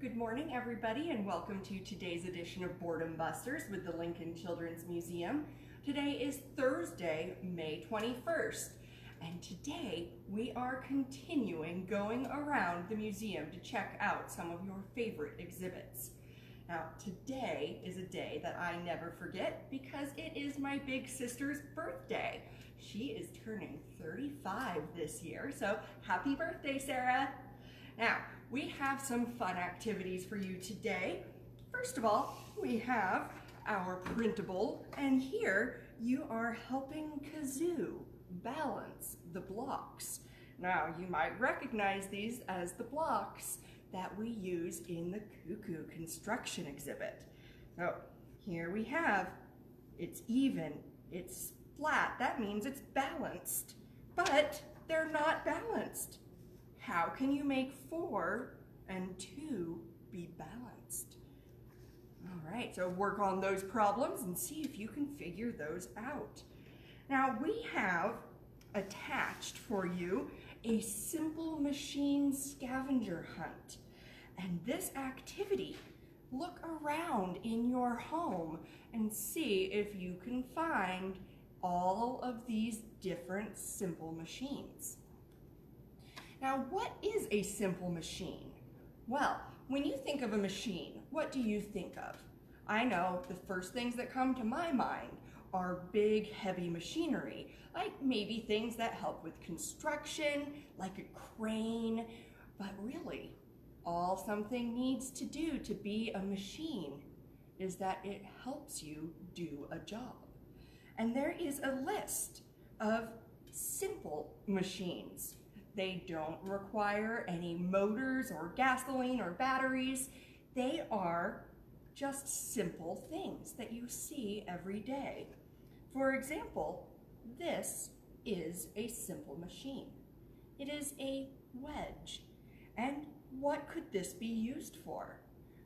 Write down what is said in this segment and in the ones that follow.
Good morning, everybody, and welcome to today's edition of Boredom Busters with the Lincoln Children's Museum. Today is Thursday, May 21st, and today we are continuing going around the museum to check out some of your favorite exhibits. Now, today is a day that I never forget because it is my big sister's birthday. She is turning 35 this year, so happy birthday, Sarah! Now, we have some fun activities for you today. First of all, we have our printable, and here you are helping Kazoo balance the blocks. Now, you might recognize these as the blocks that we use in the Cuckoo construction exhibit. So, here we have, it's even, it's flat, that means it's balanced, but they're not balanced. How can you make 4 and 2 be balanced? All right, so work on those problems and see if you can figure those out. Now we have attached for you a simple machine scavenger hunt. And this activity, look around in your home and see if you can find all of these different simple machines. Now, what is a simple machine? Well, when you think of a machine, what do you think of? I know the first things that come to my mind are big, heavy machinery, like maybe things that help with construction, like a crane, but really, all something needs to do to be a machine is that it helps you do a job. And there is a list of simple machines. They don't require any motors or gasoline or batteries. They are just simple things that you see every day. For example, this is a simple machine. It is a wedge. And what could this be used for?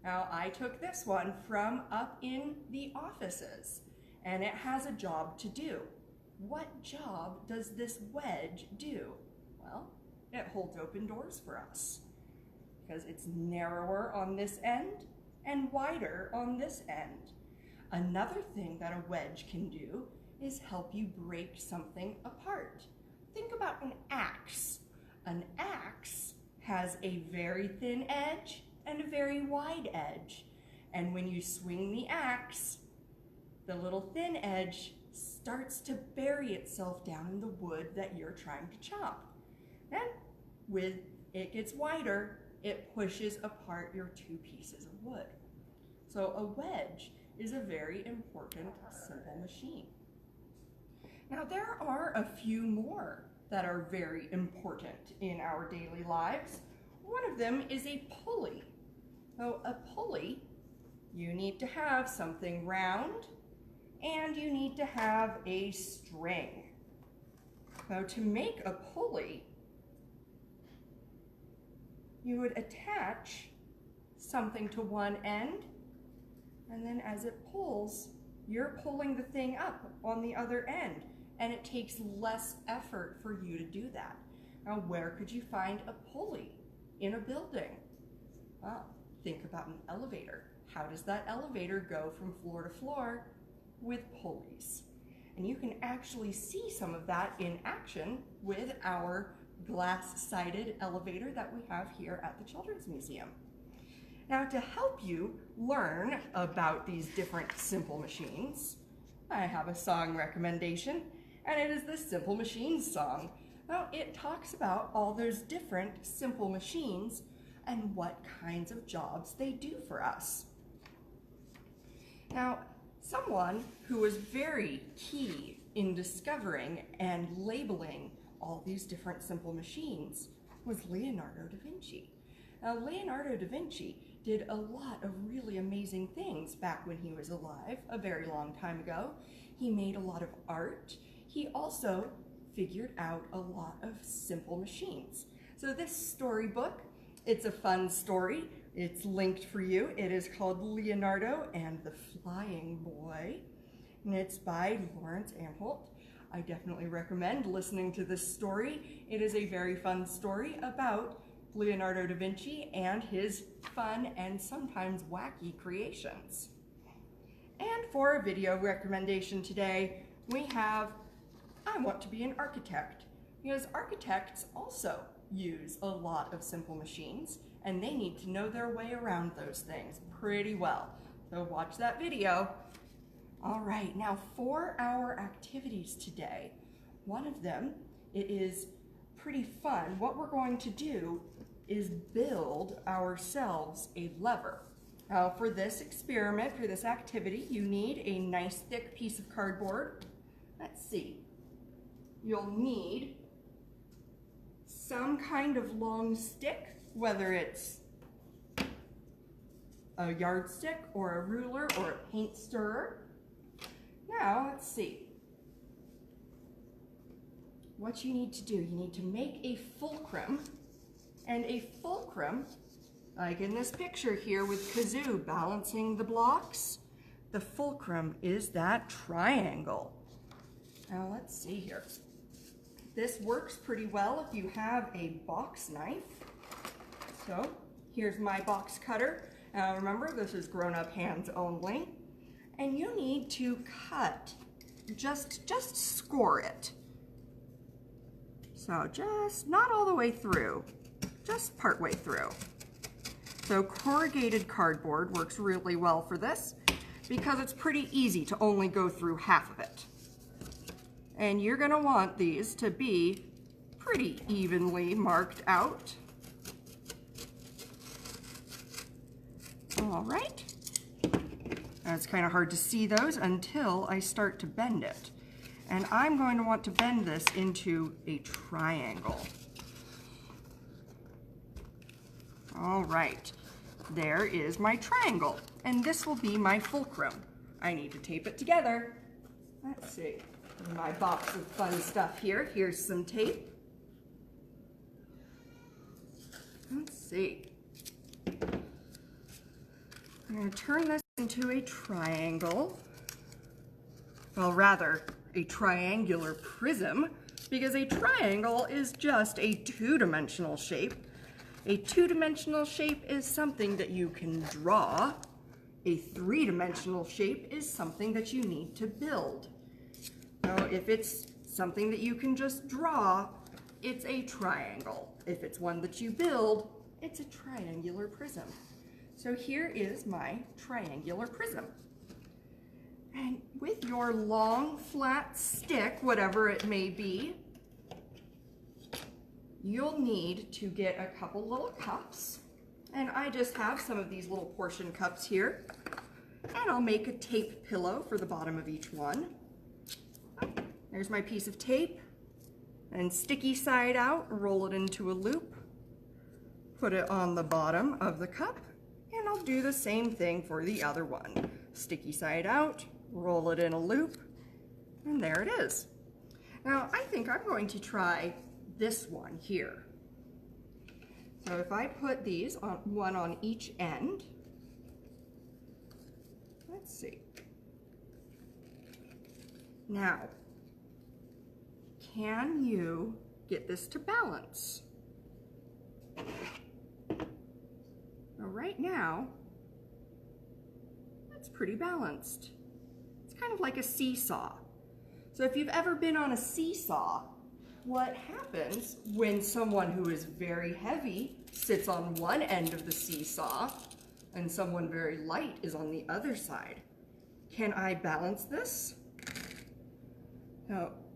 Now, I took this one from up in the offices, and it has a job to do. What job does this wedge do? Well, it holds open doors for us because it's narrower on this end and wider on this end. Another thing that a wedge can do is help you break something apart. Think about an axe. An axe has a very thin edge and a very wide edge. And when you swing the axe, the little thin edge starts to bury itself down in the wood that you're trying to chop. And with it gets wider, it pushes apart your 2 pieces of wood. So a wedge is a very important simple machine. Now there are a few more that are very important in our daily lives. One of them is a pulley. So a pulley, you need to have something round and you need to have a string. Now to make a pulley, you would attach something to one end, and then as it pulls, you're pulling the thing up on the other end, and it takes less effort for you to do that. Now, where could you find a pulley in a building? Well, think about an elevator. How does that elevator go from floor to floor? With pulleys. And you can actually see some of that in action with our glass-sided elevator that we have here at the Children's Museum. Now, to help you learn about these different simple machines, I have a song recommendation, and it is the Simple Machines song. Now, it talks about all those different simple machines and what kinds of jobs they do for us. Now, someone who was very key in discovering and labeling all these different simple machines was Leonardo da Vinci. Now, Leonardo da Vinci did a lot of really amazing things back when he was alive, a very long time ago. He made a lot of art. He also figured out a lot of simple machines. So this storybook, it's a fun story. It's linked for you. It is called Leonardo and the Flying Boy, and it's by Lawrence Anholt. I definitely recommend listening to this story. It is a very fun story about Leonardo da Vinci and his fun and sometimes wacky creations. And for a video recommendation today, we have I want to be an architect, because architects also use a lot of simple machines and they need to know their way around those things pretty well. So watch that video. All right, now for our activities today, one of them, it is pretty fun. What we're going to do is build ourselves a lever. Now for this experiment, for this activity, you need a nice thick piece of cardboard. Let's see. You'll need some kind of long stick, whether it's a yardstick or a ruler or a paint stirrer. Now, let's see. What you need to do, you need to make a fulcrum, and a fulcrum, like in this picture here with Kazoo balancing the blocks, the fulcrum is that triangle. Now let's see here. This works pretty well if you have a box knife. So here's my box cutter. Remember, this is grown-up hands only. And you need to cut, just score it. So just not all the way through, just part way through. So corrugated cardboard works really well for this because it's pretty easy to only go through half of it. And you're gonna want these to be pretty evenly marked out. All right. Now it's kind of hard to see those until I start to bend it. And I'm going to want to bend this into a triangle. All right, there is my triangle. And this will be my fulcrum. I need to tape it together. Let's see. My box of fun stuff here. Here's some tape. Let's see. I'm going to turn this into a triangle. Well, rather, a triangular prism, because a triangle is just a two-dimensional shape. A two-dimensional shape is something that you can draw. A three-dimensional shape is something that you need to build. So if it's something that you can just draw, it's a triangle. If it's one that you build, it's a triangular prism. So here is my triangular prism. And with your long, flat stick, whatever it may be, you'll need to get a couple little cups. And I just have some of these little portion cups here. And I'll make a tape pillow for the bottom of each one. There's my piece of tape, and sticky side out, roll it into a loop, put it on the bottom of the cup, and I'll do the same thing for the other one. Sticky side out, roll it in a loop, and there it is. Now I think I'm going to try this one here. So if I put these on one on each end, let's see. Now, can you get this to balance? Now, right now, that's pretty balanced. It's kind of like a seesaw. So if you've ever been on a seesaw, what happens when someone who is very heavy sits on one end of the seesaw and someone very light is on the other side? Can I balance this?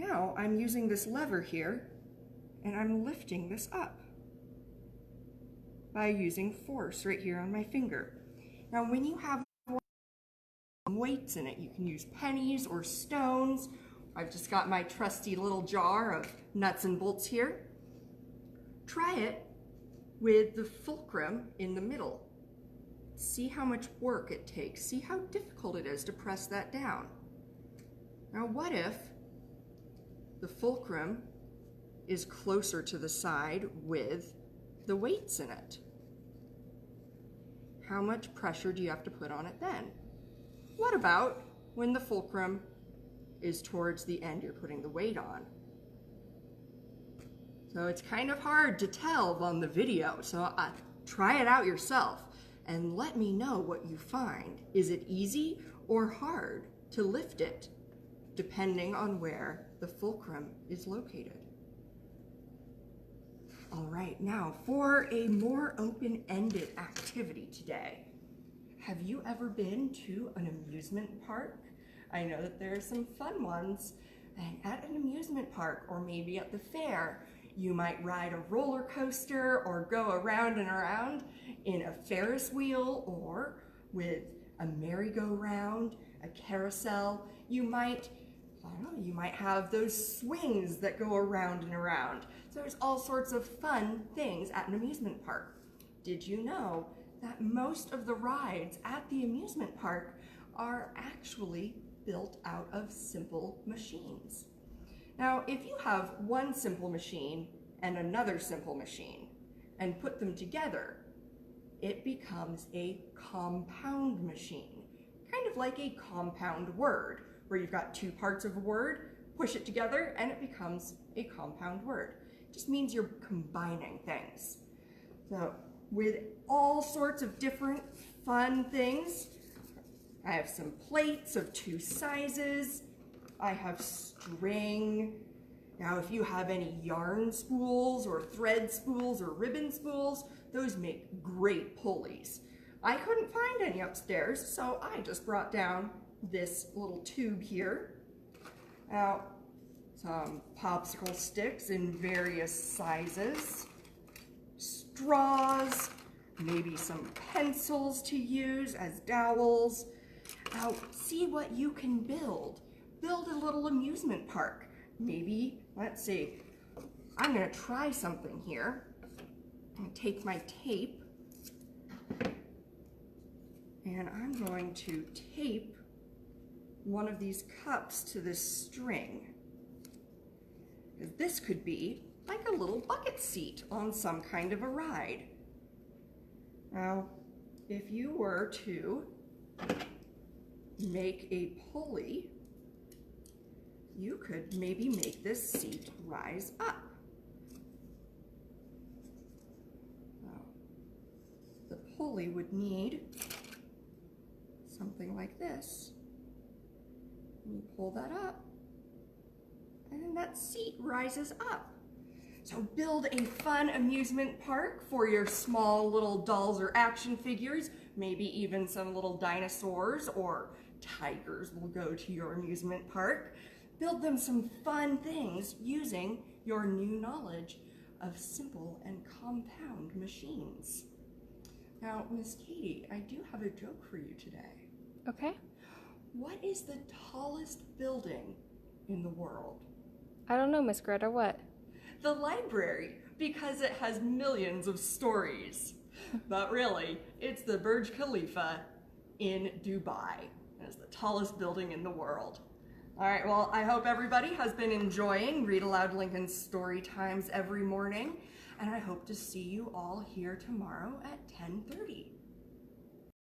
Now I'm using this lever here and I'm lifting this up by using force right here on my finger. Now when you have weights in it, you can use pennies or stones. I've just got my trusty little jar of nuts and bolts here. Try it with the fulcrum in the middle. See how much work it takes. See how difficult it is to press that down. Now what if the fulcrum is closer to the side with the weights in it? How much pressure do you have to put on it then? What about when the fulcrum is towards the end you're putting the weight on? So it's kind of hard to tell on the video, so try it out yourself and let me know what you find. Is it easy or hard to lift it, depending on where the fulcrum is located? All right, now for a more open-ended activity today. Have you ever been to an amusement park? I know that there are some fun ones. And at an amusement park, or maybe at the fair, you might ride a roller coaster or go around and around in a Ferris wheel or with a merry-go-round, a carousel. You might, I don't know, you might have those swings that go around and around. So there's all sorts of fun things at an amusement park. Did you know that most of the rides at the amusement park are actually built out of simple machines? Now, if you have one simple machine and another simple machine and put them together, it becomes a compound machine, kind of like a compound word, where you've got two parts of a word, push it together, and it becomes a compound word. It just means you're combining things. So, with all sorts of different fun things, I have some plates of two sizes. I have string. Now, if you have any yarn spools or thread spools or ribbon spools, those make great pulleys. I couldn't find any upstairs, so I just brought down this little tube here. Now, some popsicle sticks in various sizes, straws, maybe some pencils to use as dowels. Now, see what you can build. Build a little amusement park. Maybe, let's see, I'm gonna try something here. I'm gonna take my tape and I'm going to tape one of these cups to this string. This could be like a little bucket seat on some kind of a ride. Now, if you were to make a pulley, you could maybe make this seat rise up. Now, the pulley would need something like this. You pull that up, and then that seat rises up. So build a fun amusement park for your small little dolls or action figures, maybe even some little dinosaurs or tigers will go to your amusement park. Build them some fun things using your new knowledge of simple and compound machines. Now, Miss Katie, I do have a joke for you today. Okay. What is the tallest building in the world? I don't know, Miss Greta, what? The library, because it has millions of stories. But really, it's the Burj Khalifa in Dubai. It's the tallest building in the world. All right, well, I hope everybody has been enjoying Read Aloud Lincoln's story times every morning, and I hope to see you all here tomorrow at 10:30.